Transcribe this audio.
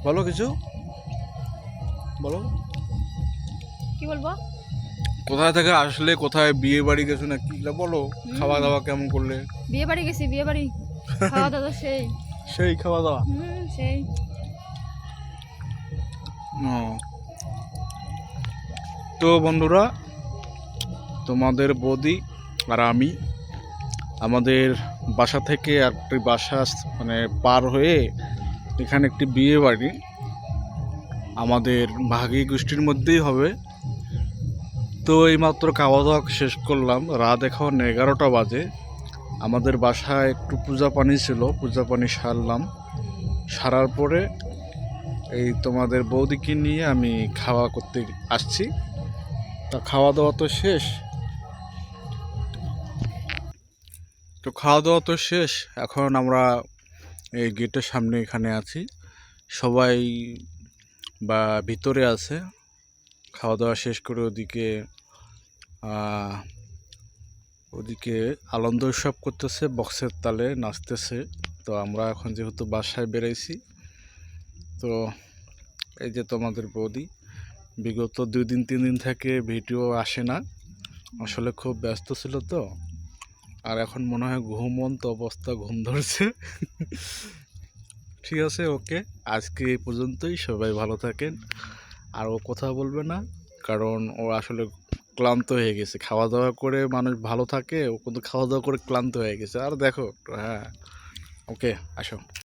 বলো কিছু, বলো। কি বলবো? কোথায় থেকে আসলে, কোথায় বিয়ে বাড়ি গেছো নাকি, এগুলো বলো। খাওয়া হুম, দাওয়া কেমন করলে? বিয়ে বাড়ি গেছি, বিয়ে বাড়ি। খাওয়া দাওয়া তো সেই। সেই খাওয়া দাওয়া। সেই। ও, তো বন্ধুরা, তোমাদের বৌদি আর আমি আমাদের বাসা থেকে একটি বাসা মানে পার হয়ে এখানে একটি বিয়ে বাড়ি আমাদের ভাগী গোষ্ঠীর মধ্যেই হবে। তো এইমাত্র খাওয়া দাওয়া শেষ করলাম, রাত এখন 11টা বাজে। আমাদের বাসায় একটু পূজা পানি ছিল, পূজা পানি সারলাম। সারার পরে এই তোমাদের বৌদিকে নিয়ে আমি খাওয়া করতে আসছি। তা খাওয়া দাওয়া তো শেষ, এখন আমরা এই গেটের সামনে এখানে আছি। সবাই ভিতরে আছে, খাওয়া দাওয়া শেষ করে ওদিকে আনন্দ উৎসব করতেছে, বক্সের তালে নাচতেছে। তো আমরা এখন যেহেতু বাসায় বেরাইছি, তো এই যে তোমাদের বৌদি বিগত 2-3 দিন থেকে ভিডিও আসে না, আসলে খুব ব্যস্ত ছিল তো। আর এখন মনে হয় ঘুমন্ত অবস্থা, ঘুম ধরছে। ঠিক আছে, ওকে, আজকে এই পর্যন্তই। সবাই ভালো থাকেন। আর ও কথা বলবে না, কারণ ও আসলে ক্লান্ত হয়ে গেছে। খাওয়া দাওয়া করে মানুষ ভালো থাকে, ও কিন্তু খাওয়া দাওয়া করে ক্লান্ত হয়ে গেছে। আর দেখো, হ্যাঁ, ওকে, আসো।